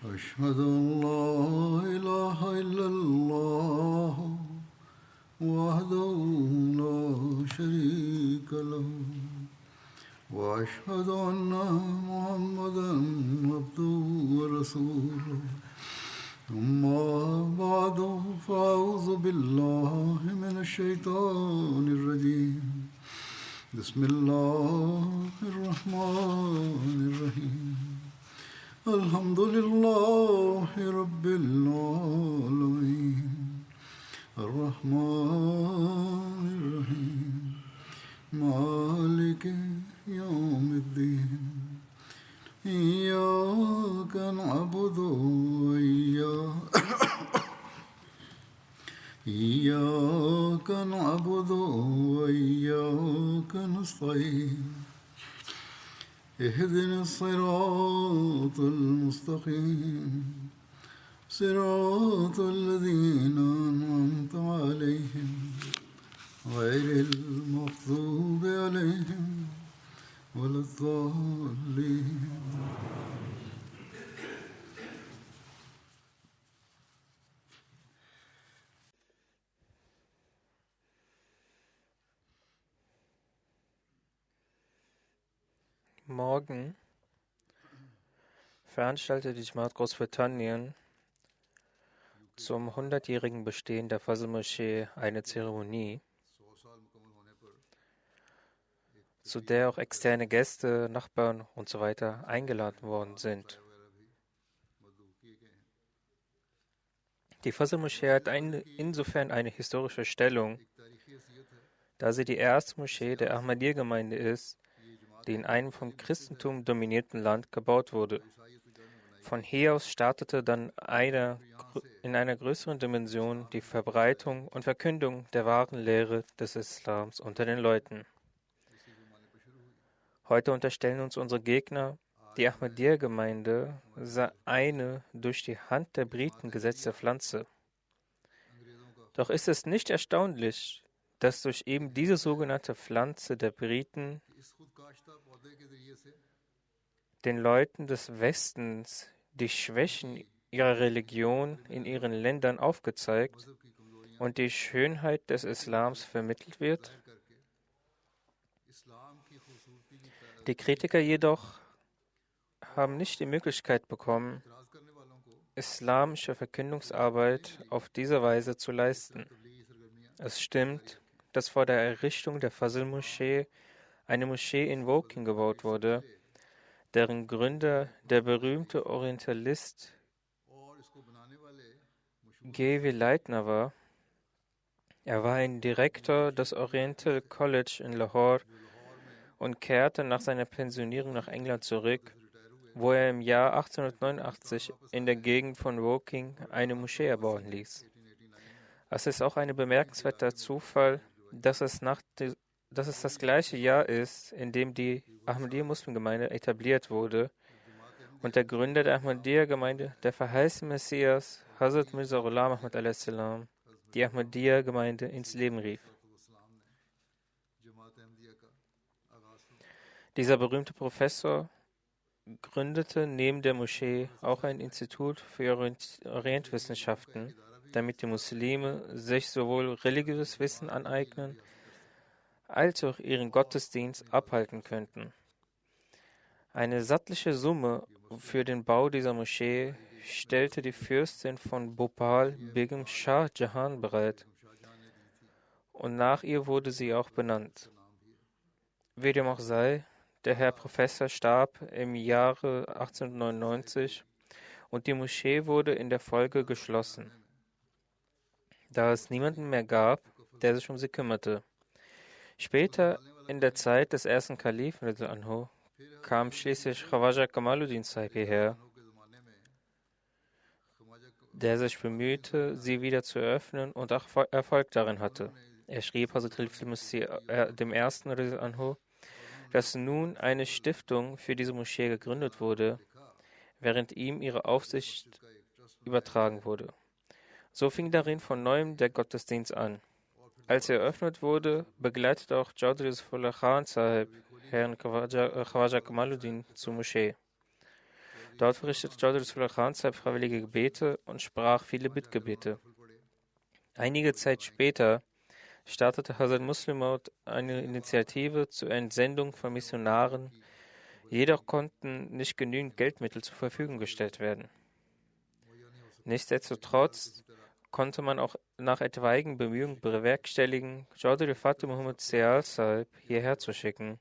أشهد أن لا إله إلا الله وحده لا شريك له وأشهد أن محمدا عبده ورسوله أما بعد فأعوذ بالله من الشيطان الرجيم بسم الله الرحمن الرحيم الحمد لله رب العالمين الرحمن الرحيم مالك يوم الدين إياك نعبد إياك نعبد وإياك نستعين اهدنا الصراط المستقيم صراط الذين أنعمت عليهم غير المغضوب عليهم ولا الضالين. Morgen veranstaltet die Jamaat Großbritannien zum 100-jährigen Bestehen der Fazl-Moschee eine Zeremonie, zu der auch externe Gäste, Nachbarn usw. eingeladen worden sind. Die Fazl-Moschee hat insofern eine historische Stellung, da sie die erste Moschee der Ahmadiyya-Gemeinde ist, die in einem vom Christentum dominierten Land gebaut wurde. Von hier aus startete dann in einer größeren Dimension die Verbreitung und Verkündung der wahren Lehre des Islams unter den Leuten. Heute unterstellen uns unsere Gegner, die Ahmadiyya-Gemeinde sei eine durch die Hand der Briten gesetzte Pflanze. Doch ist es nicht erstaunlich, dass durch eben diese sogenannte Pflanze der Briten den Leuten des Westens die Schwächen ihrer Religion in ihren Ländern aufgezeigt und die Schönheit des Islams vermittelt wird? Die Kritiker jedoch haben nicht die Möglichkeit bekommen, islamische Verkündungsarbeit auf diese Weise zu leisten. Es stimmt, dass vor der Errichtung der Fazl-Moschee eine Moschee in Woking gebaut wurde, deren Gründer der berühmte Orientalist G.W. Leitner war. Er war ein Direktor des Oriental College in Lahore und kehrte nach seiner Pensionierung nach England zurück, wo er im Jahr 1889 in der Gegend von Woking eine Moschee erbauen ließ. Es ist auch ein bemerkenswerter Zufall, dass es das gleiche Jahr ist, in dem die Ahmadiyya-Muslimgemeinde etabliert wurde und der Gründer der Ahmadiyya-Gemeinde, der verheißene Messias, Hazrat Mirza Ghulam Ahmad a.s., die Ahmadiyya-Gemeinde ins Leben rief. Dieser berühmte Professor gründete neben der Moschee auch ein Institut für Orientwissenschaften, damit die Muslime sich sowohl religiöses Wissen aneignen, als auch ihren Gottesdienst abhalten könnten. Eine stattliche Summe für den Bau dieser Moschee stellte die Fürstin von Bhopal, Begum Shah Jahan, bereit, und nach ihr wurde sie auch benannt. Wie dem auch sei, der Herr Professor starb im Jahre 1899 und die Moschee wurde in der Folge geschlossen, da es niemanden mehr gab, der sich um sie kümmerte. Später, in der Zeit des ersten Kalifen, kam schließlich Khawaja Kamaluddin Sahib hierher, der sich bemühte, sie wieder zu öffnen und auch Erfolg darin hatte. Er schrieb Hazrat Khalif dem ersten, dass nun eine Stiftung für diese Moschee gegründet wurde, während ihm ihre Aufsicht übertragen wurde. So fing darin von neuem der Gottesdienst an. Als er eröffnet wurde, begleitete auch Chaudhry Zafrullah Khan Sahib Herrn Khawaja Kamaluddin zur Moschee. Dort verrichtete Chaudhry Rasulullah Khan freiwillige Gebete und sprach viele Bittgebete. Einige Zeit später startete Hazrat Muslim Maud eine Initiative zur Entsendung von Missionaren, jedoch konnten nicht genügend Geldmittel zur Verfügung gestellt werden. Nichtsdestotrotz konnte man auch nach etwaigen Bemühungen bewerkstelligen, Chaudhry Fateh Muhammad Sial Sahib hierher zu schicken.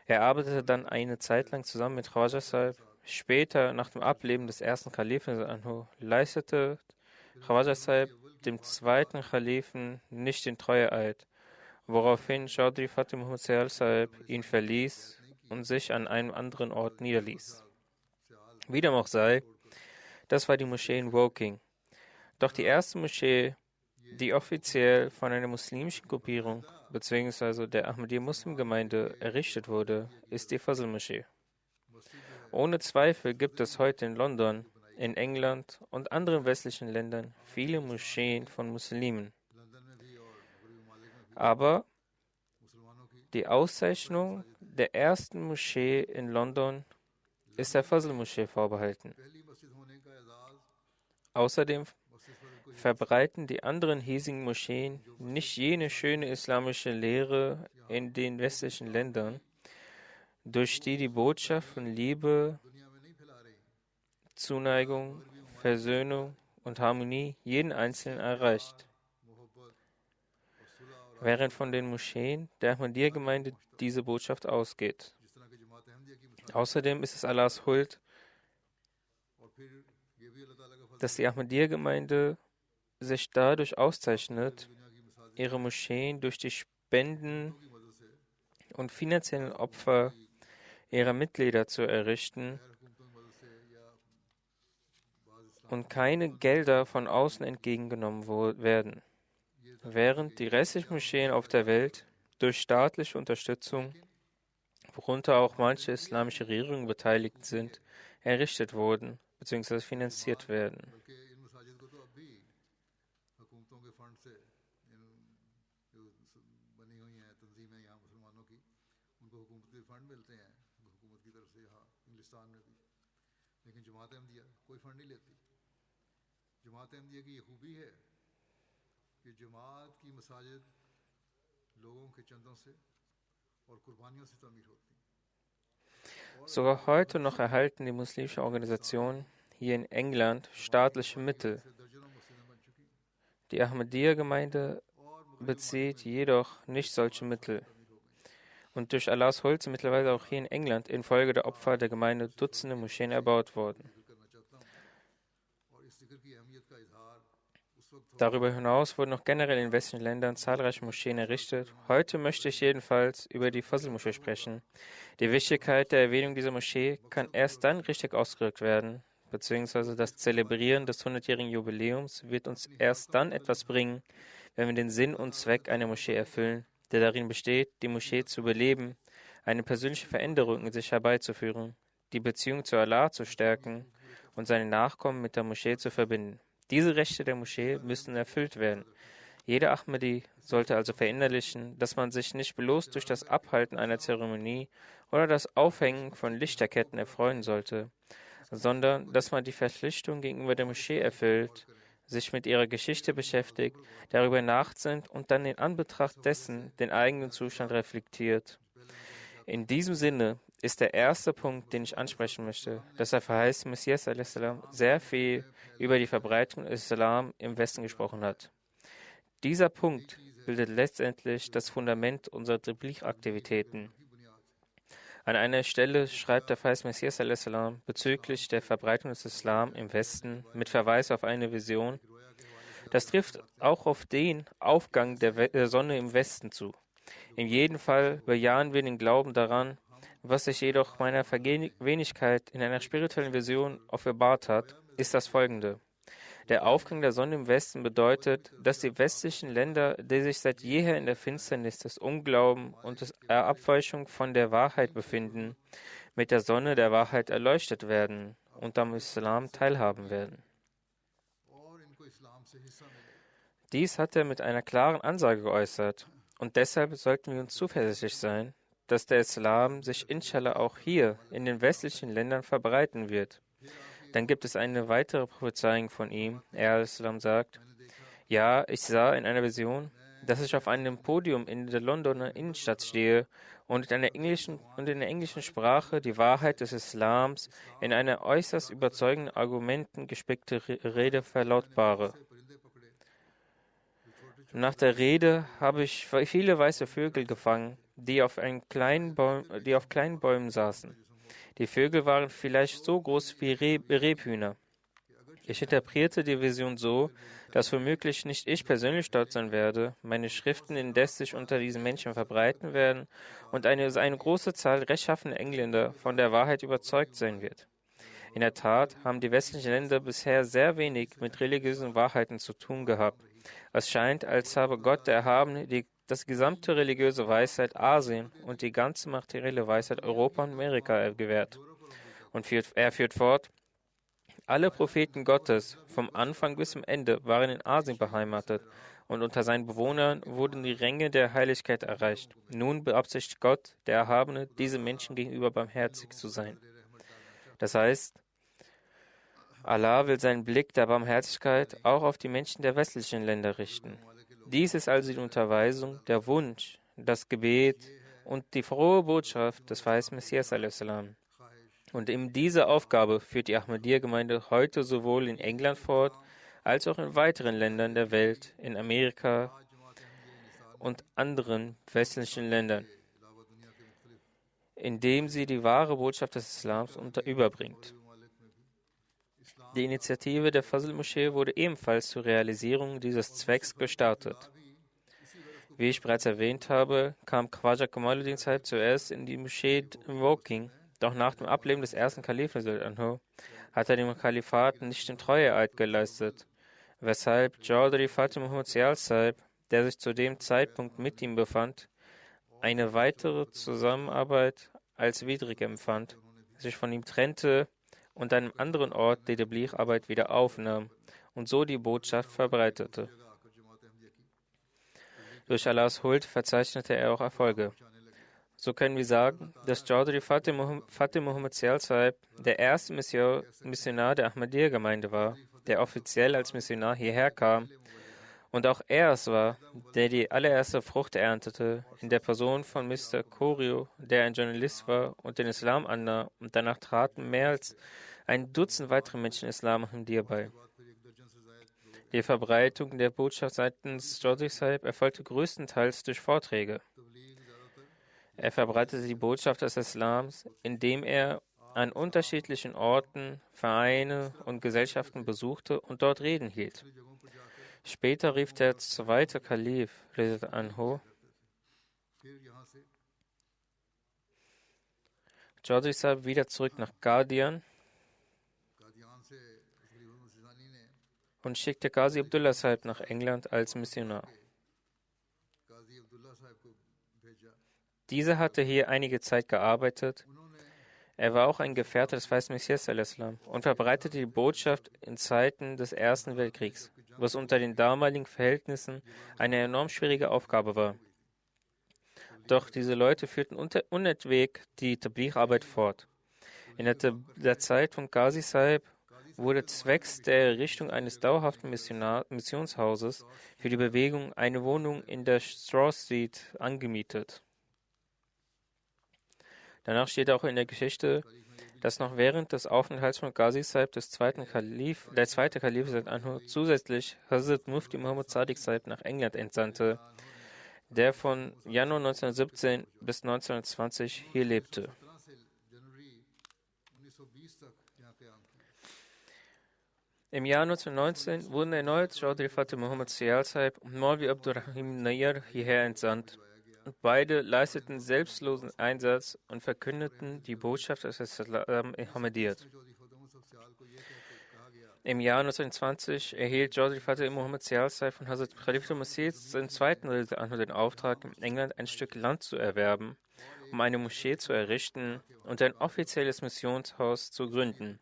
Er arbeitete dann eine Zeit lang zusammen mit Khwaja Sahib. Später, nach dem Ableben des ersten Kalifen Anhu, leistete Khwaja Sahib dem zweiten Kalifen nicht den Treueeid, woraufhin Chaudhry Fateh Muhammad Sial Sahib ihn verließ und sich an einem anderen Ort niederließ. Wie dem auch sei, das war die Moschee in Woking. Doch die erste Moschee, die offiziell von einer muslimischen Gruppierung bzw. der Ahmadiyya-Muslim-Gemeinde errichtet wurde, ist die Fazl-Moschee. Ohne Zweifel gibt es heute in London, in England und anderen westlichen Ländern viele Moscheen von Muslimen. Aber die Auszeichnung der ersten Moschee in London ist der Fazl-Moschee vorbehalten. Außerdem verbreiten die anderen hiesigen Moscheen nicht jene schöne islamische Lehre in den westlichen Ländern, durch die die Botschaft von Liebe, Zuneigung, Versöhnung und Harmonie jeden Einzelnen erreicht. Während von den Moscheen der Ahmadiyya-Gemeinde diese Botschaft ausgeht. Außerdem ist es Allahs Huld, dass die Ahmadiyya-Gemeinde sich dadurch auszeichnet, ihre Moscheen durch die Spenden und finanziellen Opfer ihrer Mitglieder zu errichten und keine Gelder von außen entgegengenommen werden, während die restlichen Moscheen auf der Welt durch staatliche Unterstützung, worunter auch manche islamische Regierungen beteiligt sind, errichtet wurden bzw. finanziert werden. Sogar heute noch erhalten die muslimischen Organisationen hier in England staatliche Mittel. Die Ahmadiyya-Gemeinde bezieht jedoch nicht solche Mittel. Und durch Allahs Huld sind mittlerweile auch hier in England infolge der Opfer der Gemeinde Dutzende Moscheen erbaut worden. Darüber hinaus wurden auch generell in westlichen Ländern zahlreiche Moscheen errichtet. Heute möchte ich jedenfalls über die Fazl-Moschee sprechen. Die Wichtigkeit der Erwähnung dieser Moschee kann erst dann richtig ausgedrückt werden, beziehungsweise das Zelebrieren des 100-jährigen Jubiläums wird uns erst dann etwas bringen, wenn wir den Sinn und Zweck einer Moschee erfüllen, der darin besteht, die Moschee zu beleben, eine persönliche Veränderung in sich herbeizuführen, die Beziehung zu Allah zu stärken und seine Nachkommen mit der Moschee zu verbinden. Diese Rechte der Moschee müssen erfüllt werden. Jeder Ahmadi sollte also verinnerlichen, dass man sich nicht bloß durch das Abhalten einer Zeremonie oder das Aufhängen von Lichterketten erfreuen sollte, sondern dass man die Verpflichtung gegenüber der Moschee erfüllt, sich mit ihrer Geschichte beschäftigt, darüber nachsinnt und dann in Anbetracht dessen den eigenen Zustand reflektiert. In diesem Sinne ist der erste Punkt, den ich ansprechen möchte, dass der verheißene Messias a.s. sehr viel über die Verbreitung des Islam im Westen gesprochen hat. Dieser Punkt bildet letztendlich das Fundament unserer Tabligh-Aktivitäten. An einer Stelle schreibt der verheißene Messias a.s. bezüglich der Verbreitung des Islam im Westen mit Verweis auf eine Vision. Das trifft auch auf den Aufgang der Sonne im Westen zu. In jedem Fall bejahen wir den Glauben daran, was sich jedoch meiner Wenigkeit in einer spirituellen Vision offenbart hat, ist das folgende. Der Aufgang der Sonne im Westen bedeutet, dass die westlichen Länder, die sich seit jeher in der Finsternis des Unglauben und der Abweichung von der Wahrheit befinden, mit der Sonne der Wahrheit erleuchtet werden und am Islam teilhaben werden. Dies hat er mit einer klaren Ansage geäußert, und deshalb sollten wir uns zuversichtlich sein, dass der Islam sich inshallah auch hier in den westlichen Ländern verbreiten wird. Dann gibt es eine weitere Prophezeiung von ihm. Er al-Islam sagt, ja, ich sah in einer Vision, dass ich auf einem Podium in der Londoner Innenstadt stehe und in der englischen Sprache die Wahrheit des Islams in einer äußerst überzeugenden Argumenten gespickte Rede verlautbare. Nach der Rede habe ich viele weiße Vögel gefangen, die auf kleinen Bäumen saßen. Die Vögel waren vielleicht so groß wie Rebhühner. Ich interpretierte die Vision so, dass womöglich nicht ich persönlich dort sein werde, meine Schriften indes sich unter diesen Menschen verbreiten werden und eine große Zahl rechtschaffener Engländer von der Wahrheit überzeugt sein wird. In der Tat haben die westlichen Länder bisher sehr wenig mit religiösen Wahrheiten zu tun gehabt. Es scheint, als habe Gott der Erhabene das gesamte religiöse Weisheit Asien und die ganze materielle Weisheit Europa und Amerika gewährt. Und er führt fort, alle Propheten Gottes, vom Anfang bis zum Ende, waren in Asien beheimatet und unter seinen Bewohnern wurden die Ränge der Heiligkeit erreicht. Nun beabsichtigt Gott, der Erhabene, diese Menschen gegenüber barmherzig zu sein. Das heißt, Allah will seinen Blick der Barmherzigkeit auch auf die Menschen der westlichen Länder richten. Dies ist also die Unterweisung, der Wunsch, das Gebet und die frohe Botschaft des verheißten Messias a.s. Und in dieser Aufgabe führt die Ahmadiyya-Gemeinde heute sowohl in England fort, als auch in weiteren Ländern der Welt, in Amerika und anderen westlichen Ländern, indem sie die wahre Botschaft des Islams überbringt. Die Initiative der Fazl-Moschee wurde ebenfalls zur Realisierung dieses Zwecks gestartet. Wie ich bereits erwähnt habe, kam Khwaja Kamaluddin Sahib zuerst in die Moschee in Woking, doch nach dem Ableben des ersten Kalifen hat er dem Kalifat nicht den Treueeid geleistet, weshalb Chaudhry Fateh Muhammad Sial Sahib, der sich zu dem Zeitpunkt mit ihm befand, eine weitere Zusammenarbeit als widrig empfand, sich von ihm trennte und an einem anderen Ort die Tabligh-Arbeit wieder aufnahm und so die Botschaft verbreitete. Durch Allahs Huld verzeichnete er auch Erfolge. So können wir sagen, dass Chaudhry Fateh Muhammad Sial Sahib der erste Missionar der Ahmadiyya-Gemeinde war, der offiziell als Missionar hierher kam, und auch er es war, der die allererste Frucht erntete, in der Person von Mr. Corio, der ein Journalist war und den Islam annahm, und danach traten mehr als ein Dutzend weitere Menschen Islam Ahmadiyya bei. Die Verbreitung der Botschaft seitens Chaudhry Sahib erfolgte größtenteils durch Vorträge. Er verbreitete die Botschaft des Islams, indem er an unterschiedlichen Orten Vereine und Gesellschaften besuchte und dort Reden hielt. Später rief der zweite Kalif, Rizat Anhu, Chaudhry Sahib wieder zurück nach Qadian und schickte Qazi Abdullah Sahib nach England als Missionar. Dieser hatte hier einige Zeit gearbeitet. Er war auch ein Gefährte des verheißten Messias und verbreitete die Botschaft in Zeiten des Ersten Weltkriegs, was unter den damaligen Verhältnissen eine enorm schwierige Aufgabe war. Doch diese Leute führten unentwegt die Tabligh-Arbeit fort. In der Zeit von Qazi Sahib wurde zwecks der Errichtung eines dauerhaften Missionshauses für die Bewegung eine Wohnung in der Straw Street angemietet. Danach steht auch in der Geschichte, dass noch während des Aufenthalts von Qazi Sahib der zweite Kalif Anhu zusätzlich Hazrat Mufti Muhammad Sadiq Sahib nach England entsandte, der von Januar 1917 bis 1920 hier lebte. Im Jahr 1919 wurden erneut Chaudhry Fateh Muhammad Sial Sahib und Maulvi Abdurrahim Nayyar hierher entsandt. Und beide leisteten selbstlosen Einsatz und verkündeten die Botschaft des Islam Ahmadiyyat. Im Jahr 1920 erhielt Chaudhry Fateh Muhammad Sial Sahib von Hazrat Khalifatul Masih im zweiten Anhu den Auftrag, in England ein Stück Land zu erwerben, um eine Moschee zu errichten und ein offizielles Missionshaus zu gründen,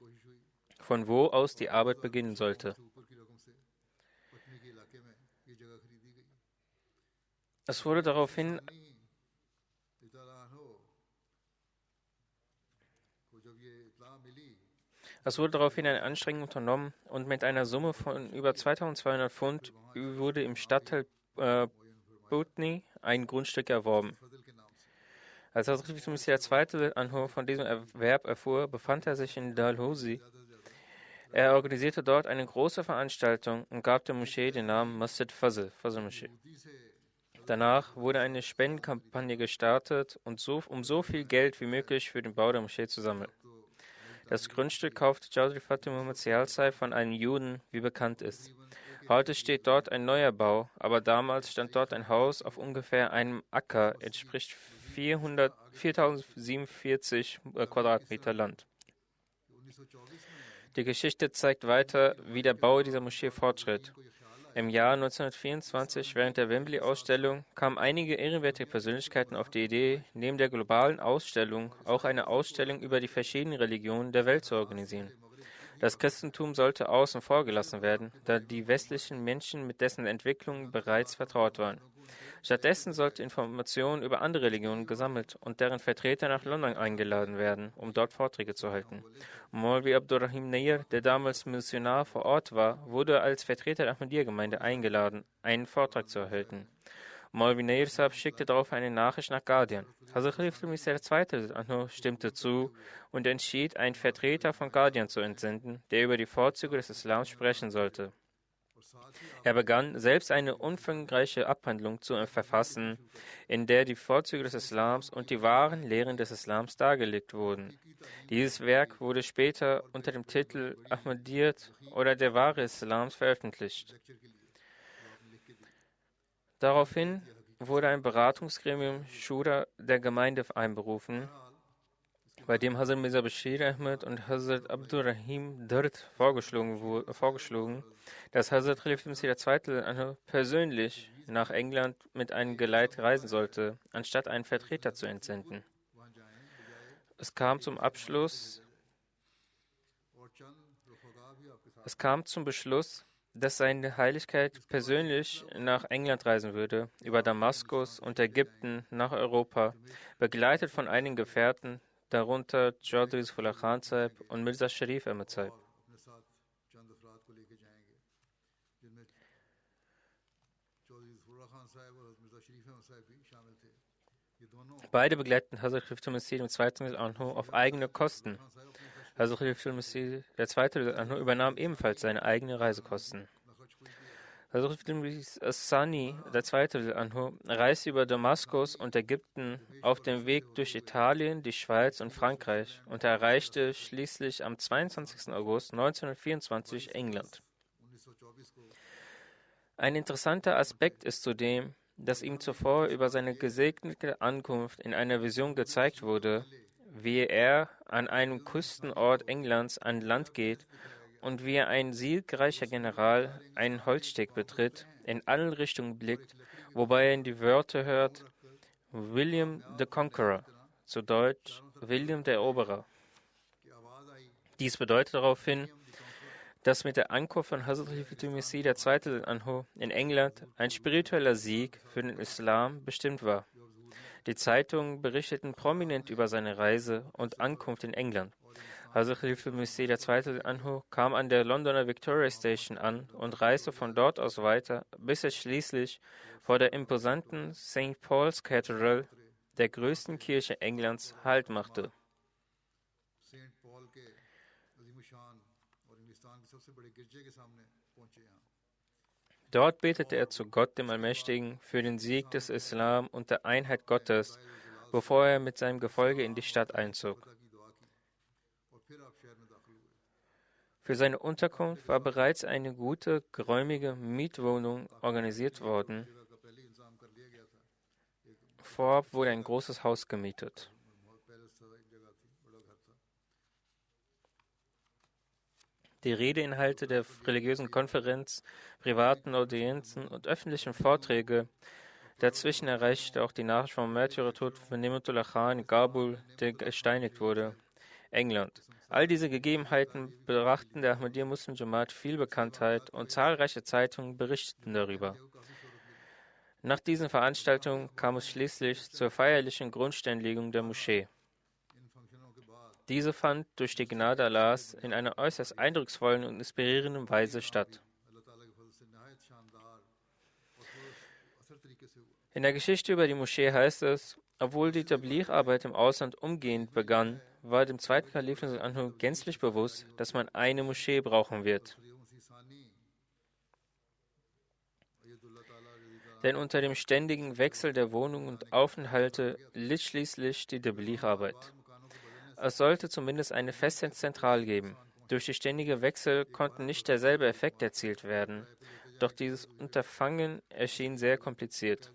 von wo aus die Arbeit beginnen sollte. Es wurde daraufhin Es wurde daraufhin eine Anstrengung unternommen und mit einer Summe von über 2200 Pfund wurde im Stadtteil Putney ein Grundstück erworben. Als Hazrat Masih II. Anhu von diesem Erwerb erfuhr, befand er sich in Dalhousie. Er organisierte dort eine große Veranstaltung und gab der Moschee den Namen Masjid Fazl, Fazl Moschee. Danach wurde eine Spendenkampagne gestartet, um so viel Geld wie möglich für den Bau der Moschee zu sammeln. Das Grundstück kaufte Chaudhry Fateh Muhammad Sialsai von einem Juden, wie bekannt ist. Heute steht dort ein neuer Bau, aber damals stand dort ein Haus auf ungefähr einem Acker, entspricht 4047 Quadratmeter Land. Die Geschichte zeigt weiter, wie der Bau dieser Moschee fortschritt. Im Jahr 1924, während der Wembley-Ausstellung, kamen einige ehrenwerte Persönlichkeiten auf die Idee, neben der globalen Ausstellung auch eine Ausstellung über die verschiedenen Religionen der Welt zu organisieren. Das Christentum sollte außen vor gelassen werden, da die westlichen Menschen mit dessen Entwicklung bereits vertraut waren. Stattdessen sollte Informationen über andere Religionen gesammelt und deren Vertreter nach London eingeladen werden, um dort Vorträge zu halten. Maulvi Abdurrahim Nair, der damals Missionar vor Ort war, wurde als Vertreter der Ahmadiyya-Gemeinde eingeladen, einen Vortrag zu erhalten. Maulvi Nair Sahib schickte darauf eine Nachricht nach Guardian. Hazrat Khalifah Masih II. Stimmte zu und entschied, einen Vertreter von Guardian zu entsenden, der über die Vorzüge des Islams sprechen sollte. Er begann, selbst eine umfangreiche Abhandlung zu verfassen, in der die Vorzüge des Islams und die wahren Lehren des Islams dargelegt wurden. Dieses Werk wurde später unter dem Titel Ahmadiyyat oder der wahre Islams veröffentlicht. Daraufhin wurde ein Beratungsgremium Shura der Gemeinde einberufen, bei dem Hazrat Mirza Bashir Ahmed und Hazrat Abdurrahim Dard vorgeschlagen, dass Hazrat Khalifah Masih II. Persönlich nach England mit einem Geleit reisen sollte, anstatt einen Vertreter zu entsenden. Es kam zum Beschluss, dass seine Heiligkeit persönlich nach England reisen würde, über Damaskus und Ägypten nach Europa, begleitet von einigen Gefährten, darunter Chaudhry Zafrullah Khan Sahib und Mirza Sharif Ahmad Sahib. Beide begleiteten Hazrat Khalifah Masih II. Anhu auf eigene Kosten. Hazrat Khalifah Masih II. Anhu übernahm ebenfalls seine eigenen Reisekosten. Hazrat Sani II. Anhu reiste über Damaskus und Ägypten auf dem Weg durch Italien, die Schweiz und Frankreich und erreichte schließlich am 22. August 1924 England. Ein interessanter Aspekt ist zudem, dass ihm zuvor über seine gesegnete Ankunft in einer Vision gezeigt wurde, wie er an einem Küstenort Englands an Land geht und wie ein siegreicher General einen Holzsteg betritt, in alle Richtungen blickt, wobei er die Wörter hört, William the Conqueror, zu Deutsch William der Eroberer. Dies bedeutet daraufhin, dass mit der Ankunft von Hazrat Khalifah Masih II. Anhu in England ein spiritueller Sieg für den Islam bestimmt war. Die Zeitungen berichteten prominent über seine Reise und Ankunft in England. Hazrat Khalifah Masih II. Anhu kam an der Londoner Victoria Station an und reiste von dort aus weiter, bis er schließlich vor der imposanten St. Paul's Cathedral, der größten Kirche Englands, Halt machte. Dort betete er zu Gott, dem Allmächtigen, für den Sieg des Islam und der Einheit Gottes, bevor er mit seinem Gefolge in die Stadt einzog. Für seine Unterkunft war bereits eine gute, geräumige Mietwohnung organisiert worden. Vorab wurde ein großes Haus gemietet. Die Redeinhalte der religiösen Konferenz, privaten Audienzen und öffentlichen Vorträge. Dazwischen erreichte auch die Nachricht vom Märtyrertod von Nematullah Khan in Kabul, der gesteinigt wurde, England. All diese Gegebenheiten brachten der Ahmadiyya Muslim Jamaat viel Bekanntheit und zahlreiche Zeitungen berichteten darüber. Nach diesen Veranstaltungen kam es schließlich zur feierlichen Grundsteinlegung der Moschee. Diese fand durch die Gnade Allahs in einer äußerst eindrucksvollen und inspirierenden Weise statt. In der Geschichte über die Moschee heißt es, obwohl die Tabligh-Arbeit im Ausland umgehend begann, war dem zweiten Kalifen Anhu gänzlich bewusst, dass man eine Moschee brauchen wird. Denn unter dem ständigen Wechsel der Wohnungen und Aufenthalte litt schließlich die Tabligh-Arbeit. Es sollte zumindest eine feste Zentrale geben. Durch die ständige Wechsel konnte nicht derselbe Effekt erzielt werden, doch dieses Unterfangen erschien sehr kompliziert.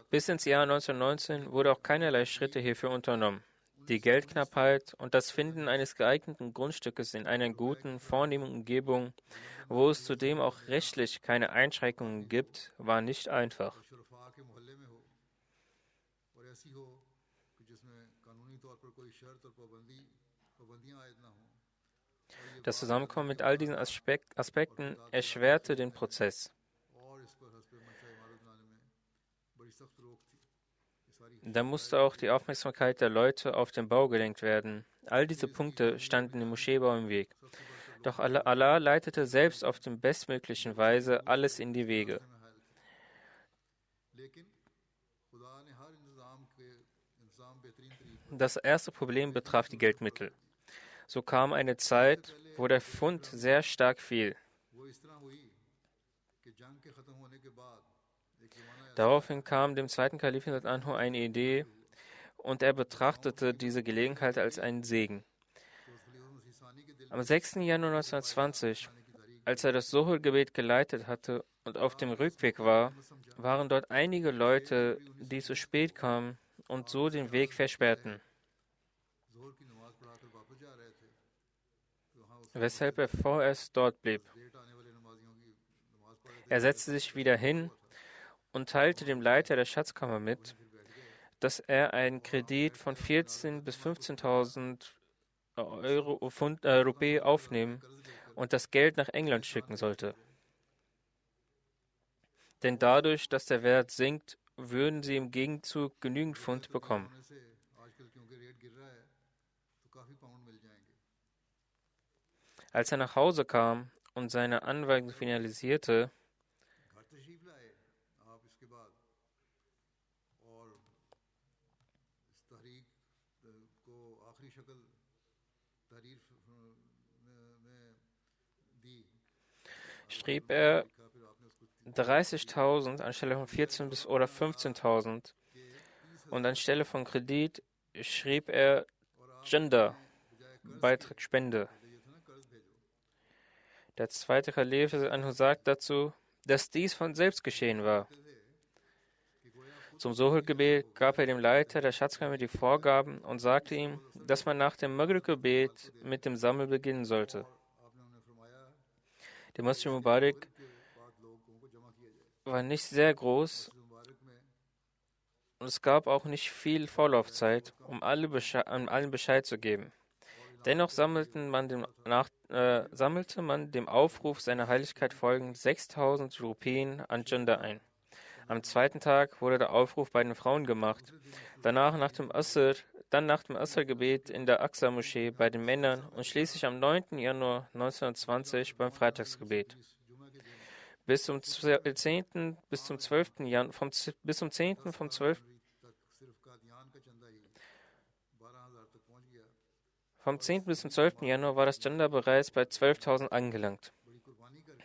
Bis ins Jahr 1919 wurde auch keinerlei Schritte hierfür unternommen. Die Geldknappheit und das Finden eines geeigneten Grundstückes in einer guten, vornehmen Umgebung, wo es zudem auch rechtlich keine Einschränkungen gibt, war nicht einfach. Das Zusammenkommen mit all diesen Aspekten erschwerte den Prozess. Da musste auch die Aufmerksamkeit der Leute auf den Bau gelenkt werden. All diese Punkte standen dem Moscheebau im Weg. Doch Allah leitete selbst auf die bestmöglichen Weise alles in die Wege. Das erste Problem betraf die Geldmittel. So kam eine Zeit, wo der Pfund sehr stark fiel. Daraufhin kam dem zweiten Kalifen Anhu eine Idee und er betrachtete diese Gelegenheit als einen Segen. Am 6. Januar 1920, als er das Suhr-Gebet geleitet hatte und auf dem Rückweg war, waren dort einige Leute, die zu spät kamen und so den Weg versperrten, weshalb er vorerst dort blieb. Er setzte sich wieder hin und teilte dem Leiter der Schatzkammer mit, dass er einen Kredit von 14.000 bis 15.000 Rupee aufnehmen und das Geld nach England schicken sollte. Denn dadurch, dass der Wert sinkt, würden sie im Gegenzug genügend Pfund bekommen. Als er nach Hause kam und seine Anweisung finalisierte, schrieb er 30.000 anstelle von 14.000 bis oder 15.000 und anstelle von Kredit schrieb er Janda, Beitrag, Spende. Der zweite Kalif Anhu sagt dazu, dass dies von selbst geschehen war. Zum Suhr-Gebet gab er dem Leiter der Schatzkammer die Vorgaben und sagte ihm, dass man nach dem Maghrib-Gebet mit dem Sammel beginnen sollte. Der Masjid Mubarak war nicht sehr groß und es gab auch nicht viel Vorlaufzeit, um allen Bescheid zu geben. Dennoch sammelte man dem Aufruf seiner Heiligkeit folgend 6.000 Rupien an Janda ein. Am zweiten Tag wurde der Aufruf bei den Frauen gemacht, danach nach dem Asr-Gebet in der Aqsa-Moschee bei den Männern und schließlich am 9. Januar 1920 beim Freitagsgebet. Bis zum 10. bis zum 12. Januar, vom 10. bis zum 12. Januar war das Janda bereits bei 12.000 angelangt.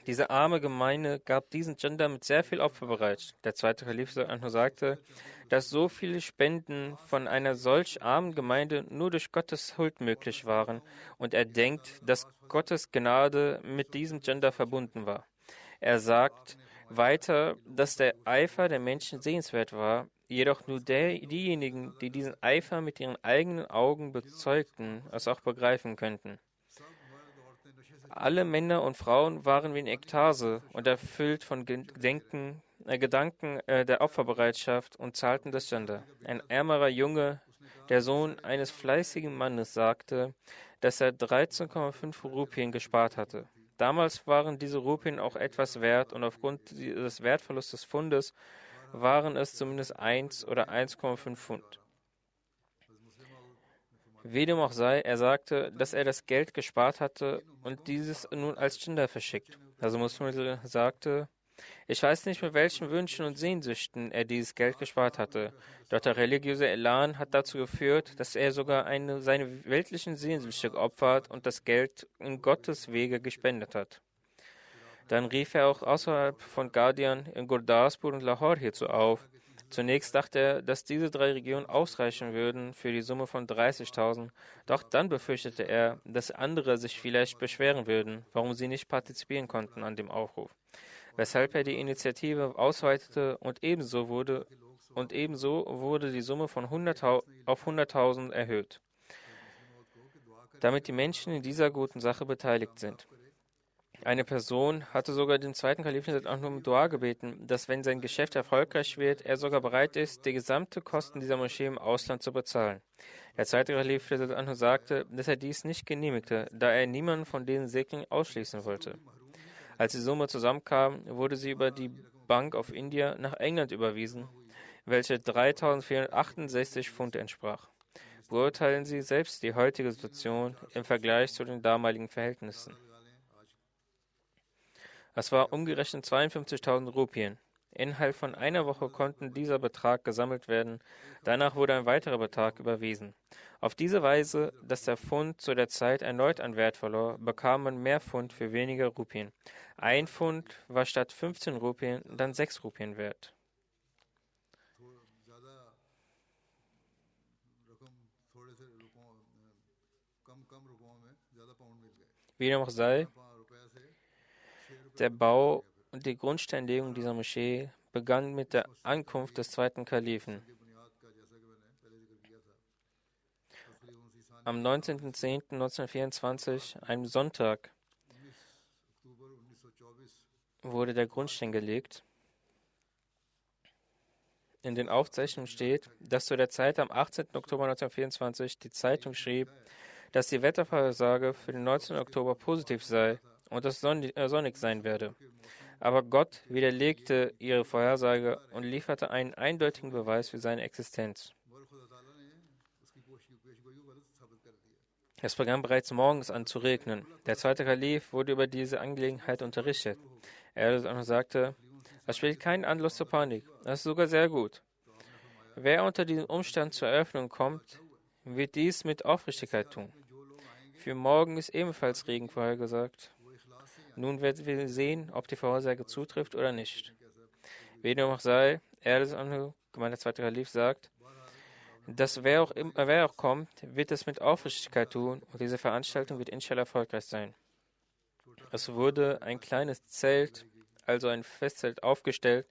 Diese arme Gemeinde gab diesen Janda mit sehr viel Opfer bereit. Der zweite Kalif Anhu sagte, dass so viele Spenden von einer solch armen Gemeinde nur durch Gottes Huld möglich waren und er denkt, dass Gottes Gnade mit diesem Janda verbunden war. Er sagt weiter, dass der Eifer der Menschen sehenswert war, jedoch nur diejenigen, die diesen Eifer mit ihren eigenen Augen bezeugten, es auch begreifen könnten. Alle Männer und Frauen waren wie in Ekstase und erfüllt von Gedanken der Opferbereitschaft und zahlten das Janda. Ein ärmerer Junge, der Sohn eines fleißigen Mannes, sagte, dass er 13,5 Rupien gespart hatte. Damals waren diese Rupien auch etwas wert und aufgrund des Wertverlusts des Pfundes waren es zumindest 1 oder 1,5 Pfund. Wie dem auch sei, er sagte, dass er das Geld gespart hatte und dieses nun als Dschinder verschickt. Also Muslim sagte, ich weiß nicht, mit welchen Wünschen und Sehnsüchten er dieses Geld gespart hatte, doch der religiöse Elan hat dazu geführt, dass er sogar seine weltlichen Sehnsüchte geopfert und das Geld in Gottes Wege gespendet hat. Dann rief er auch außerhalb von Guardian in Gurdaspur und Lahore hierzu auf. Zunächst dachte er, dass diese 3 Regionen ausreichen würden für die Summe von 30.000, doch dann befürchtete er, dass andere sich vielleicht beschweren würden, warum sie nicht partizipieren konnten an dem Aufruf, weshalb er die Initiative ausweitete und ebenso wurde die Summe von 100 auf 100.000 erhöht, damit die Menschen in dieser guten Sache beteiligt sind. Eine Person hatte sogar den zweiten Kalifen auch nur um Dua gebeten, dass wenn sein Geschäft erfolgreich wird, er sogar bereit ist, die gesamte Kosten dieser Moschee im Ausland zu bezahlen. Der zweite Kalif sagte, dass er dies nicht genehmigte, da er niemanden von diesen Segnungen ausschließen wollte. Als die Summe zusammenkam, wurde sie über die Bank of India nach England überwiesen, welche 3.468 Pfund entsprach. Beurteilen Sie selbst die heutige Situation im Vergleich zu den damaligen Verhältnissen. Es war umgerechnet 52.000 Rupien. Innerhalb von einer Woche konnte dieser Betrag gesammelt werden. Danach wurde ein weiterer Betrag überwiesen. Auf diese Weise, dass der Pfund zu der Zeit erneut an Wert verlor, bekam man mehr Pfund für weniger Rupien. Ein Pfund war statt 15 Rupien dann 6 Rupien wert. Wie dem auch sei, der Bau und die Grundsteinlegung dieser Moschee begann mit der Ankunft des zweiten Kalifen. Am 19.10.1924, einem Sonntag, wurde der Grundstein gelegt. In den Aufzeichnungen steht, dass zu der Zeit am 18. Oktober 1924 die Zeitung schrieb, dass die Wettervorhersage für den 19. Oktober positiv sei und es sonnig sein werde. Aber Gott widerlegte ihre Vorhersage und lieferte einen eindeutigen Beweis für seine Existenz. Es begann bereits morgens an zu regnen. Der zweite Kalif wurde über diese Angelegenheit unterrichtet. Er sagte, es spielt keinen Anlass zur Panik. Das ist sogar sehr gut. Wer unter diesem Umstand zur Eröffnung kommt, wird dies mit Aufrichtigkeit tun. Für morgen ist ebenfalls Regen vorhergesagt. Nun werden wir sehen, ob die Vorhersage zutrifft oder nicht. Wie dem auch sei, gemeint der zweite Kalif sagt, dass wer auch kommt, wird es mit Aufrichtigkeit tun und diese Veranstaltung wird inshallah erfolgreich sein. Es wurde ein kleines Zelt, also ein Festzelt, aufgestellt,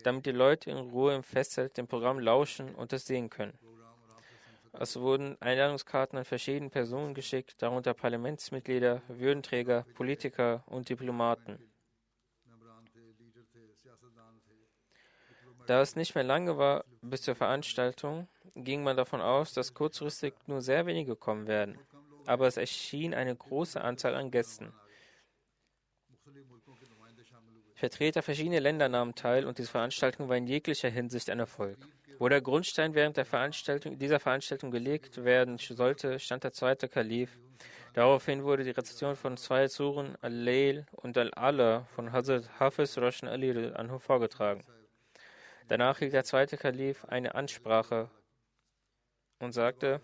damit die Leute in Ruhe im Festzelt dem Programm lauschen und es sehen können. Es wurden Einladungskarten an verschiedene Personen geschickt, darunter Parlamentsmitglieder, Würdenträger, Politiker und Diplomaten. Da es nicht mehr lange war bis zur Veranstaltung, ging man davon aus, dass kurzfristig nur sehr wenige kommen werden. Aber es erschien eine große Anzahl an Gästen. Vertreter verschiedener Länder nahmen teil und diese Veranstaltung war in jeglicher Hinsicht ein Erfolg. Wo der Grundstein während dieser Veranstaltung gelegt werden sollte, stand der zweite Kalif. Daraufhin wurde die Rezeption von 2 Suren, Al-Layl und Al-Ala von Hazrat Hafiz Roshan Ali Anhu vorgetragen. Danach hielt der zweite Kalif eine Ansprache und sagte,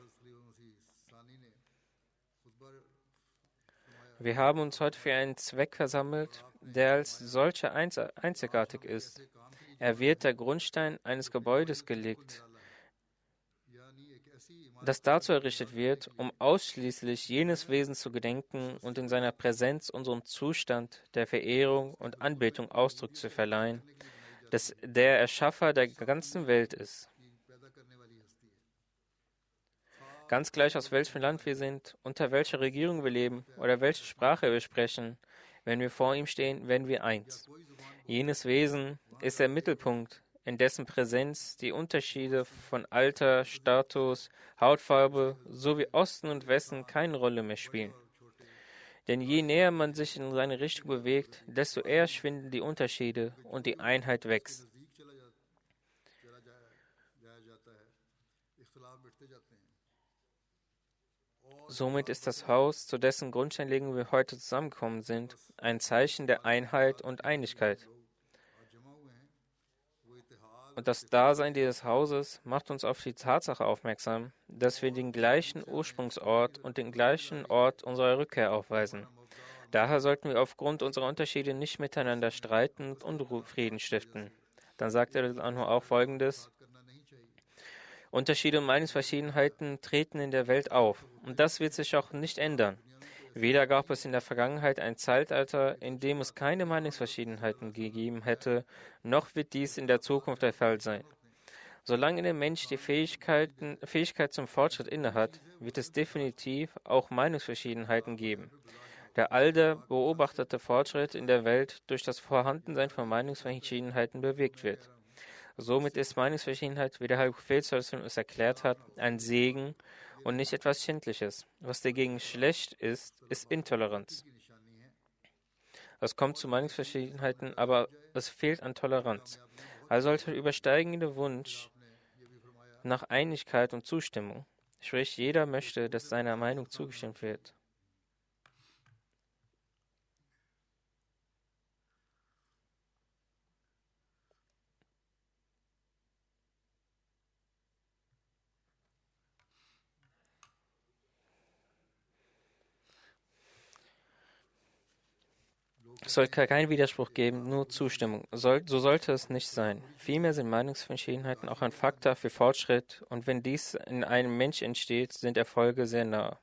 wir haben uns heute für einen Zweck versammelt, der als solcher einzigartig ist. Er wird der Grundstein eines Gebäudes gelegt, das dazu errichtet wird, um ausschließlich jenes Wesens zu gedenken und in seiner Präsenz unserem Zustand der Verehrung und Anbetung Ausdruck zu verleihen, dass der Erschaffer der ganzen Welt ist. Ganz gleich aus welchem Land wir sind, unter welcher Regierung wir leben oder welche Sprache wir sprechen, wenn wir vor ihm stehen, werden wir eins. Jenes Wesen ist der Mittelpunkt, in dessen Präsenz die Unterschiede von Alter, Status, Hautfarbe sowie Osten und Westen keine Rolle mehr spielen. Denn je näher man sich in seine Richtung bewegt, desto eher schwinden die Unterschiede und die Einheit wächst. Somit ist das Haus, zu dessen Grundsteinlegung wir heute zusammengekommen sind, ein Zeichen der Einheit und Einigkeit. Und das Dasein dieses Hauses macht uns auf die Tatsache aufmerksam, dass wir den gleichen Ursprungsort und den gleichen Ort unserer Rückkehr aufweisen. Daher sollten wir aufgrund unserer Unterschiede nicht miteinander streiten und Unfrieden stiften. Dann sagt er auch Folgendes: Unterschiede und Meinungsverschiedenheiten treten in der Welt auf, und das wird sich auch nicht ändern. Weder gab es in der Vergangenheit ein Zeitalter, in dem es keine Meinungsverschiedenheiten gegeben hätte, noch wird dies in der Zukunft der Fall sein. Solange der Mensch die Fähigkeit zum Fortschritt innehat, wird es definitiv auch Meinungsverschiedenheiten geben. Der ALDE beobachtete Fortschritt in der Welt durch das Vorhandensein von Meinungsverschiedenheiten bewegt wird. Somit ist Meinungsverschiedenheit, wie der Heilige Prophet es erklärt hat, ein Segen und nicht etwas Schändliches. Was dagegen schlecht ist, ist Intoleranz. Es kommt zu Meinungsverschiedenheiten, aber es fehlt an Toleranz. Also sollte der übersteigende Wunsch nach Einigkeit und Zustimmung, sprich jeder möchte, dass seiner Meinung zugestimmt wird. Es soll keinen Widerspruch geben, nur Zustimmung. So sollte es nicht sein. Vielmehr sind Meinungsverschiedenheiten auch ein Faktor für Fortschritt, und wenn dies in einem Mensch entsteht, sind Erfolge sehr nah.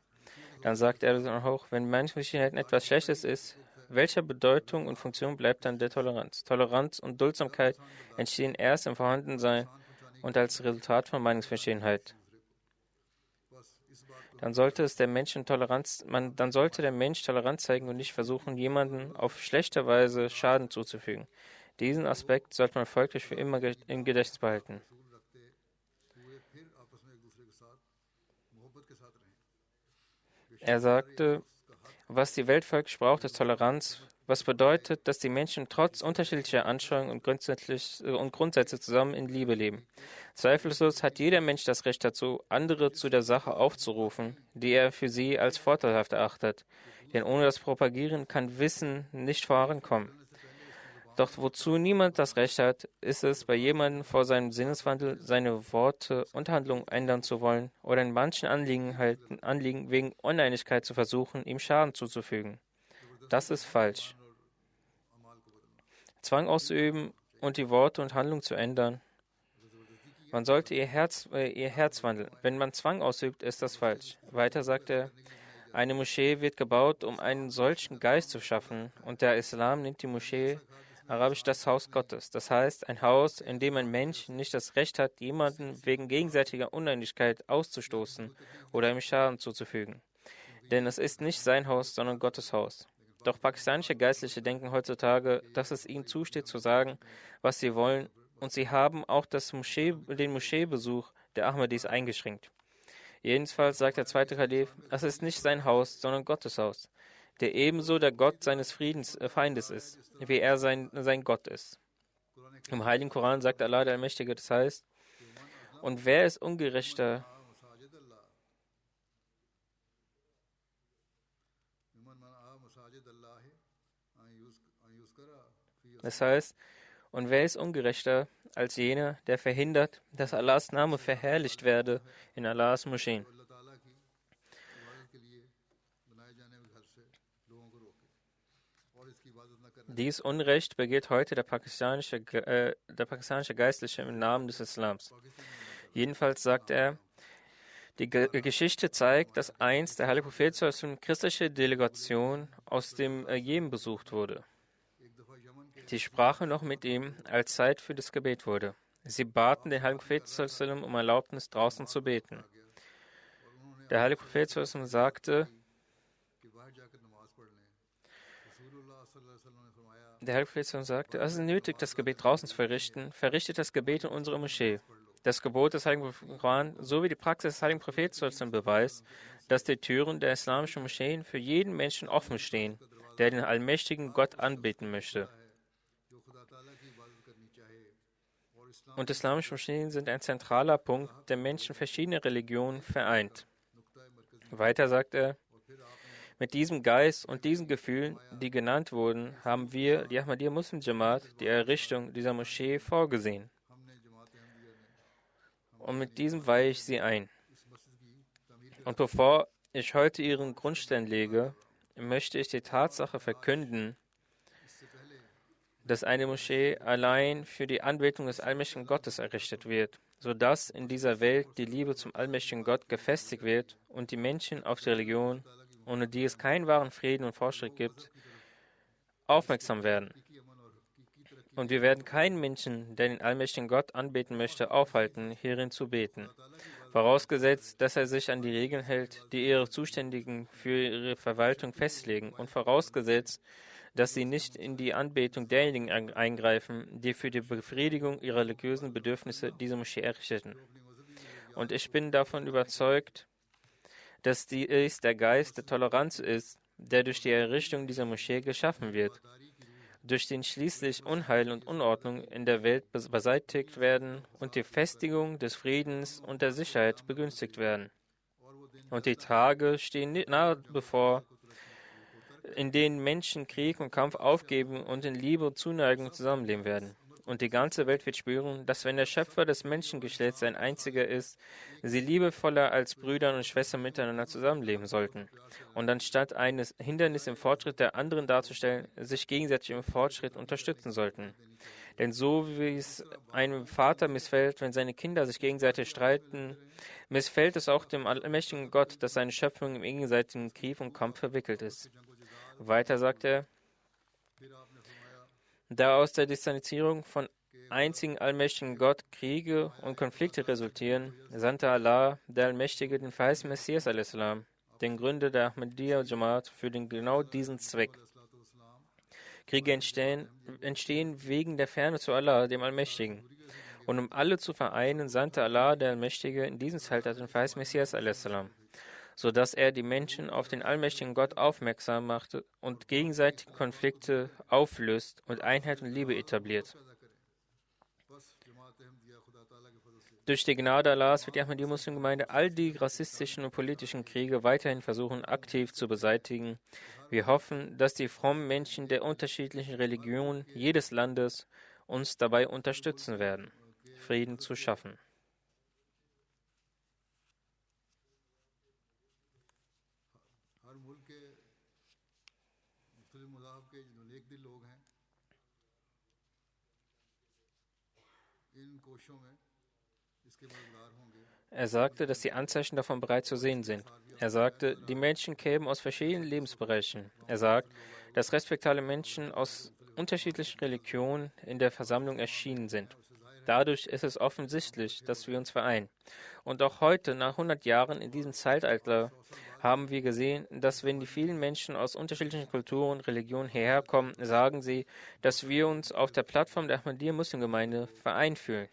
Dann sagt er auch, wenn Meinungsverschiedenheiten etwas Schlechtes ist, welcher Bedeutung und Funktion bleibt dann der Toleranz? Toleranz und Duldsamkeit entstehen erst im Vorhandensein und als Resultat von Meinungsverschiedenheit. Dann sollte der Mensch Toleranz zeigen und nicht versuchen, jemanden auf schlechte Weise Schaden zuzufügen. Diesen Aspekt sollte man folglich für immer im Gedächtnis behalten. Er sagte, was die Welt folglich braucht, ist Toleranz, was bedeutet, dass die Menschen trotz unterschiedlicher Anschauungen und Grundsätze zusammen in Liebe leben. Zweifellos hat jeder Mensch das Recht dazu, andere zu der Sache aufzurufen, die er für sie als vorteilhaft erachtet. Denn ohne das Propagieren kann Wissen nicht vorankommen. Doch wozu niemand das Recht hat, ist es, bei jemandem vor seinem Sinneswandel seine Worte und Handlungen ändern zu wollen oder in manchen Anliegen wegen Uneinigkeit zu versuchen, ihm Schaden zuzufügen. Das ist falsch. Zwang auszuüben und die Worte und Handlungen zu ändern. Man sollte ihr Herz wandeln. Wenn man Zwang ausübt, ist das falsch. Weiter sagt er, eine Moschee wird gebaut, um einen solchen Geist zu schaffen, und der Islam nennt die Moschee arabisch das Haus Gottes. Das heißt, ein Haus, in dem ein Mensch nicht das Recht hat, jemanden wegen gegenseitiger Uneinigkeit auszustoßen oder ihm Schaden zuzufügen. Denn es ist nicht sein Haus, sondern Gottes Haus. Doch pakistanische Geistliche denken heutzutage, dass es ihnen zusteht zu sagen, was sie wollen, und sie haben auch den Moscheebesuch der Ahmadis eingeschränkt. Jedenfalls sagt der zweite Kalif, es ist nicht sein Haus, sondern Gottes Haus, der ebenso der Gott seines Feindes ist, wie er sein Gott ist. Im Heiligen Koran sagt Allah der Allmächtige, das heißt, und wer ist ungerechter Das heißt, und wer ist ungerechter als jener, der verhindert, dass Allahs Name verherrlicht werde in Allahs Moscheen? Dies Unrecht begeht heute der pakistanische Geistliche im Namen des Islams. Jedenfalls sagt er, die Geschichte zeigt, dass einst der Heilige Prophet als eine christliche Delegation aus dem Jemen besucht wurde. Sie sprachen noch mit ihm, als Zeit für das Gebet wurde. Sie baten den Heiligen Prophet um Erlaubnis, draußen zu beten. Der Heilige Prophet sagte, es ist nötig, das Gebet draußen zu verrichten. Verrichtet das Gebet in unserer Moschee. Das Gebot des Heiligen Koran sowie die Praxis des Heiligen Propheten beweist, dass die Türen der islamischen Moscheen für jeden Menschen offen stehen, der den allmächtigen Gott anbeten möchte. Und islamische Moscheen sind ein zentraler Punkt, der Menschen verschiedener Religionen vereint. Weiter sagt er, mit diesem Geist und diesen Gefühlen, die genannt wurden, haben wir, die Ahmadiyya Muslim Jamaat, die Errichtung dieser Moschee vorgesehen. Und mit diesem weihe ich sie ein. Und bevor ich heute ihren Grundstein lege, möchte ich die Tatsache verkünden, dass eine Moschee allein für die Anbetung des allmächtigen Gottes errichtet wird, sodass in dieser Welt die Liebe zum allmächtigen Gott gefestigt wird und die Menschen auf die Religion, ohne die es keinen wahren Frieden und Fortschritt gibt, aufmerksam werden. Und wir werden keinen Menschen, der den allmächtigen Gott anbeten möchte, aufhalten, hierin zu beten. Vorausgesetzt, dass er sich an die Regeln hält, die ihre Zuständigen für ihre Verwaltung festlegen, und vorausgesetzt, dass sie nicht in die Anbetung derjenigen eingreifen, die für die Befriedigung ihrer religiösen Bedürfnisse diese Moschee errichteten. Und ich bin davon überzeugt, dass dies der Geist der Toleranz ist, der durch die Errichtung dieser Moschee geschaffen wird, durch den schließlich Unheil und Unordnung in der Welt beseitigt werden und die Festigung des Friedens und der Sicherheit begünstigt werden. Und die Tage stehen nahe bevor, in denen Menschen Krieg und Kampf aufgeben und in Liebe und Zuneigung zusammenleben werden. Und die ganze Welt wird spüren, dass wenn der Schöpfer des Menschengeschlechts ein einziger ist, sie liebevoller als Brüder und Schwestern miteinander zusammenleben sollten. Und anstatt eines Hindernis im Fortschritt der anderen darzustellen, sich gegenseitig im Fortschritt unterstützen sollten. Denn so wie es einem Vater missfällt, wenn seine Kinder sich gegenseitig streiten, missfällt es auch dem allmächtigen Gott, dass seine Schöpfung im gegenseitigen Krieg und Kampf verwickelt ist. Weiter sagt er, da aus der Distanzierung von einzigen allmächtigen Gott Kriege und Konflikte resultieren, sandte Allah, der Allmächtige, den verheißenen Messias a.s., den Gründer der Ahmadiyya Jamaat, für genau diesen Zweck. Kriege entstehen wegen der Ferne zu Allah, dem Allmächtigen. Und um alle zu vereinen, sandte Allah, der Allmächtige, in diesem Zeitalter den verheißenen Messias a.s., sodass er die Menschen auf den allmächtigen Gott aufmerksam machte und gegenseitige Konflikte auflöst und Einheit und Liebe etabliert. Durch die Gnade Allahs wird die Ahmadiyya Muslim Gemeinde all die rassistischen und politischen Kriege weiterhin versuchen, aktiv zu beseitigen. Wir hoffen, dass die frommen Menschen der unterschiedlichen Religionen jedes Landes uns dabei unterstützen werden, Frieden zu schaffen. Er sagte, dass die Anzeichen davon bereits zu sehen sind. Er sagte, die Menschen kämen aus verschiedenen Lebensbereichen. Er sagt, dass respektable Menschen aus unterschiedlichen Religionen in der Versammlung erschienen sind. Dadurch ist es offensichtlich, dass wir uns vereinen. Und auch heute, nach 100 Jahren in diesem Zeitalter, haben wir gesehen, dass wenn die vielen Menschen aus unterschiedlichen Kulturen und Religionen hierher kommen, sagen sie, dass wir uns auf der Plattform der Ahmadiyya Muslim Gemeinde vereint fühlen.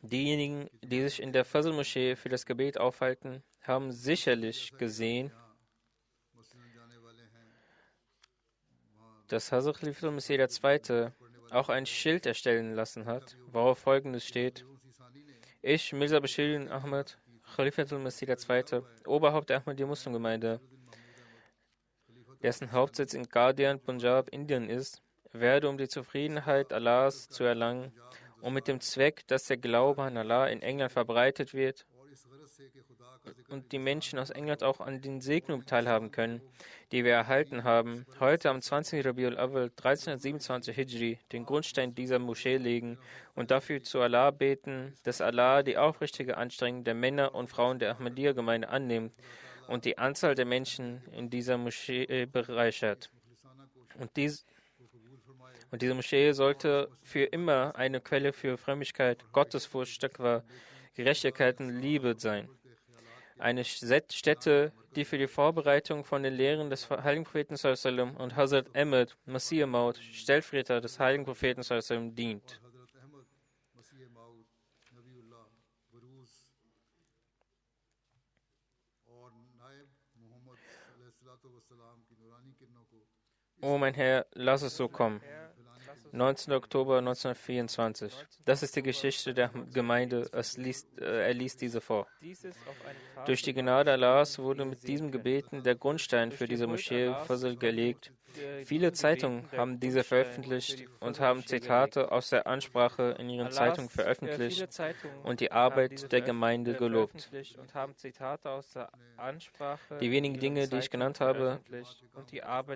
Diejenigen, die sich in der Fazl-Moschee für das Gebet aufhalten, haben sicherlich gesehen, dass Hazrat Khalifatul Masih II. Auch ein Schild erstellen lassen hat, worauf folgendes steht: Ich, Mirza Bashiruddin Ahmad, Khalifatul Masih II., Oberhaupt der Ahmadiyya Muslim Gemeinde, dessen Hauptsitz in Ghardian, Punjab, Indien ist, werde, um die Zufriedenheit Allahs zu erlangen und mit dem Zweck, dass der Glaube an Allah in England verbreitet wird und die Menschen aus England auch an den Segnungen teilhaben können, die wir erhalten haben, heute am 20. Rabiul Awwal 1327 Hijri den Grundstein dieser Moschee legen und dafür zu Allah beten, dass Allah die aufrichtige Anstrengung der Männer und Frauen der Ahmadiyya-Gemeinde annimmt und die Anzahl der Menschen in dieser Moschee bereichert. Und diese Moschee sollte für immer eine Quelle für Frömmigkeit, Gottesfurcht, Taqwa, Gerechtigkeit und Liebe sein. Eine Stätte, die für die Vorbereitung von den Lehren des heiligen Propheten sallam und Hazrat Ahmad, Masih Maud, Stellvertreter des heiligen Propheten sallam, dient. O mein Herr, lass es so kommen. 19. Oktober 1924. Das ist die Geschichte der Gemeinde. Er liest diese vor. Durch die Gnade Allahs wurde mit diesem Gebeten der Grundstein für diese Moschee Fazl gelegt. Viele Zeitungen haben diese veröffentlicht und haben Zitate aus der Ansprache in ihren Zeitungen veröffentlicht und die Arbeit der Gemeinde gelobt. Die wenigen Dinge, die ich genannt habe,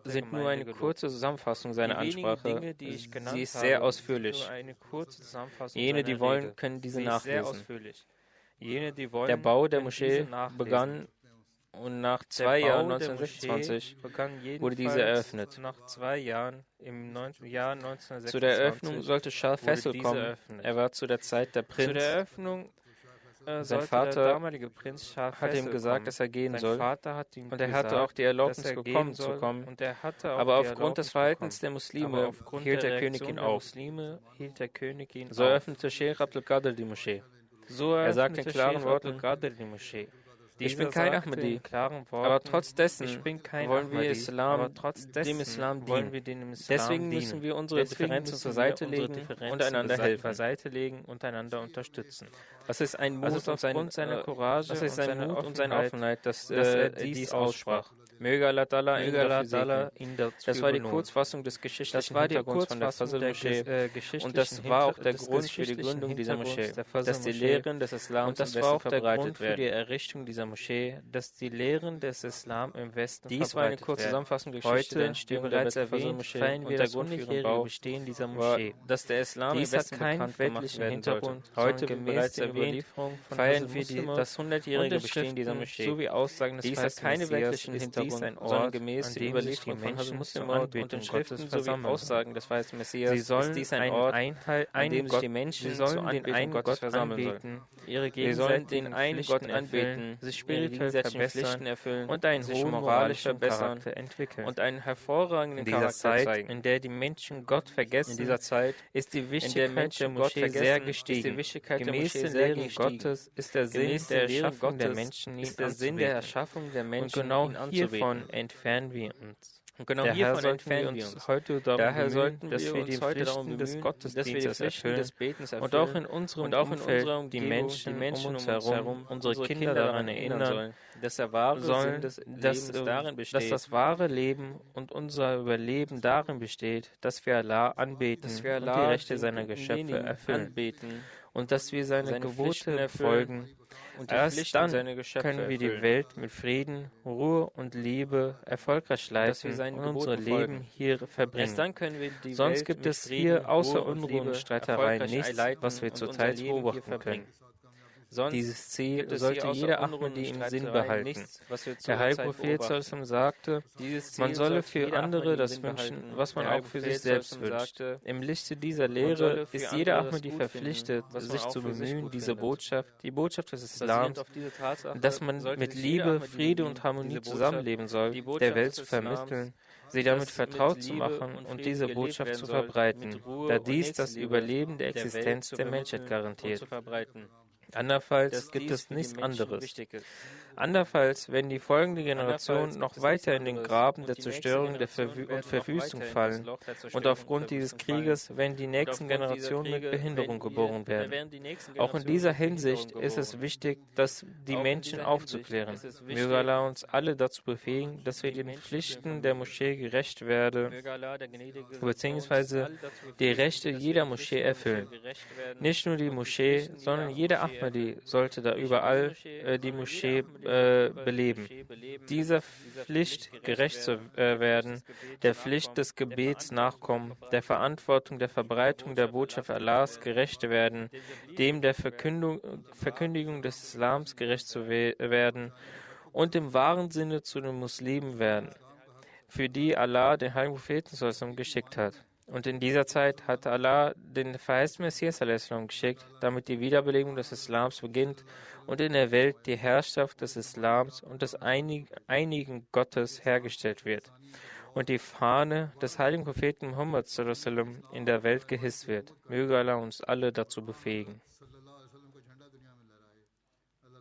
sind nur eine kurze Zusammenfassung seiner Ansprache. Sie ist sehr ausführlich. Jene, die wollen, können diese nachlesen. Der Bau der Moschee begann und nach 2 Jahren 1926 wurde diese eröffnet. Zu der Eröffnung sollte Shah Faisal kommen. Er war zu der Zeit der Prinz. Sein Vater hat ihm gesagt, dass er gehen soll, und er hatte auch die Erlaubnis bekommen zu kommen, aber aufgrund des Verhaltens der Muslime hielt der König ihn auf. So eröffnete Sheikh Abdul Qadir die Moschee. Er sagte in klaren Worten: Ich bin kein Ahmadi, aber trotz dessen wollen wir dem Islam dienen. Deswegen müssen wir unsere Differenzen zur Seite legen und einander helfen. Das ist ein Mut und seine Offenheit, dass er dies aussprach. Möge Allah Ta'ala ihn dafür segnen. Das war die Kurzfassung des geschichtlichen Hintergrunds von der Fazl-Moschee, und das war auch der Grund für die Gründung dieser Moschee, dass die Lehren des Islam im Westen verbreitet werden. Die Errichtung dieser Moschee, dass die Lehren des Islam im Westen verbreitet werden. Dies war eine kurze Zusammenfassung der Geschichte der Entstehung der Fazl-Moschee, und der Grund für ihren Bau war, dass der Islam im Westen bekannt gemacht werden sollte. Heute, wie bereits erwähnt, feiern wir das 100-jährige Bestehen dieser Moschee. Sowie Aussagen des Dies hat keine weltlichen Hintergrund, sondern gemäß der Überlieferung von Hazrat Muslim und den Schriften sowie Aussagen des weißen Messias ist dies ein Ort, an dem sich die Menschen zur Anbetung Gottes versammeln sollen. Sie sollen den einen Gott anbeten, sich spirituell verbessern und einen hohen moralischen Charakter entwickeln und einen hervorragenden Charakter zeigen. In der die Menschen Gott vergessen, in dieser Zeit ist die Wichtigkeit der Moschee sehr gestiegen. Gemäß den Lehren Gottes ist der Sinn der Erschaffung der Menschen, und genau hiervon entfernen wir uns. Und genau hiervon entfernen wir uns heute darum bemühen, dass wir die Pflichten des Gottesdienstes erfüllen und auch in unserem Umfeld die Menschen um uns herum, unsere Kinder daran erinnern sollen, dass das wahre Leben und unser Überleben darin besteht, dass wir Allah anbeten und die Rechte seiner Geschöpfe erfüllen und dass wir seine Gebote folgen. Und erst dann können wir die Welt mit Frieden, Ruhe und Liebe erfolgreich leiten und unser Leben hier verbringen. Sonst gibt es hier außer Unruhe und Streitereien nichts, was wir zurzeit beobachten können. Dieses Ziel sollte jeder Ahmadi im Sinn behalten. Der heilige Prophet sagte, man solle für andere das wünschen, was man auch für sich selbst wünscht. Im Lichte dieser Lehre ist jeder Ahmadi verpflichtet, sich zu bemühen, die Botschaft des Islams, dass man mit Liebe, Friede und Harmonie zusammenleben soll, der Welt zu vermitteln, sie damit vertraut zu machen und diese Botschaft zu verbreiten, da dies das Überleben der Existenz der Menschheit garantiert. Andernfalls gibt es nichts anderes. Andernfalls werden die folgende Generation noch weiter in den Graben der Zerstörung und Verwüstung fallen, und aufgrund dieses Krieges werden die nächsten Generationen mit Behinderung geboren werden. Auch in dieser Hinsicht ist es wichtig, die Menschen aufzuklären. Möge Allah uns alle dazu befähigen, dass wir den Pflichten der Moschee gerecht werden, beziehungsweise die Rechte jeder Moschee erfüllen. Nicht nur die Moschee, sondern jeder Ahmadi sollte da überall die Moschee beleben. Dieser Pflicht gerecht zu werden, der Pflicht des Gebets nachkommen, der Verantwortung der Verbreitung der Botschaft Allahs gerecht werden, dem der Verkündigung des Islams gerecht zu werden und im wahren Sinne zu den Muslimen werden, für die Allah den heiligen Propheten geschickt hat. Und in dieser Zeit hatte Allah den verheißten Messias geschickt, damit die Wiederbelebung des Islams beginnt und in der Welt die Herrschaft des Islams und des einigen Gottes hergestellt wird und die Fahne des heiligen Propheten Muhammad in der Welt gehisst wird. Möge Allah uns alle dazu befähigen.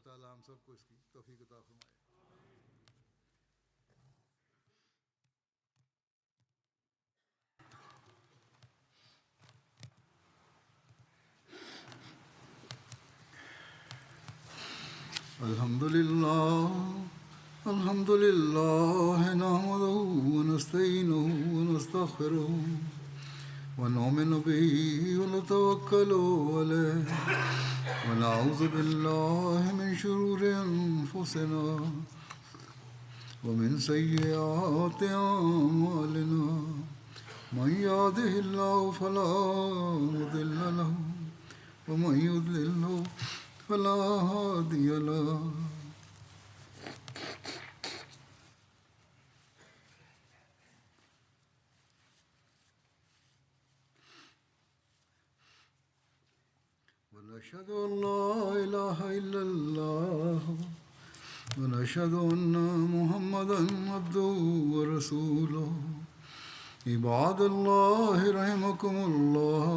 ताला हम सबको इसकी तौफीक अता फरमाए। الحمد لله نحمده ونستعينه ونستغفره ونؤمن به ونتوكل عليه ونعوذ بالله من شرور أنفسنا ومن سيئات أعمالنا من يهده الله فلا مضل له ومن يضلل فلا هادي له. ونشهد أن لا إله إلا الله ونشهد أن محمدا عبده ورسوله. عباد الله رحمكم الله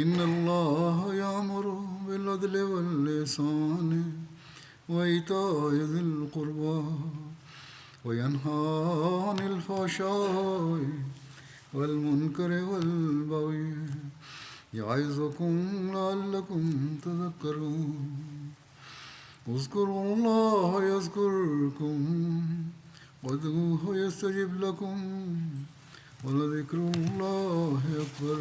إن الله يأمر بالعدل والإحسان وإيتاء ذي القربى وينهى عن الفحشاء والمنكر والبغي يعظكم لعلكم تذكرون. اذكروا الله يذكركم وادعوه يستجب لكم ولذكر الله أكبر.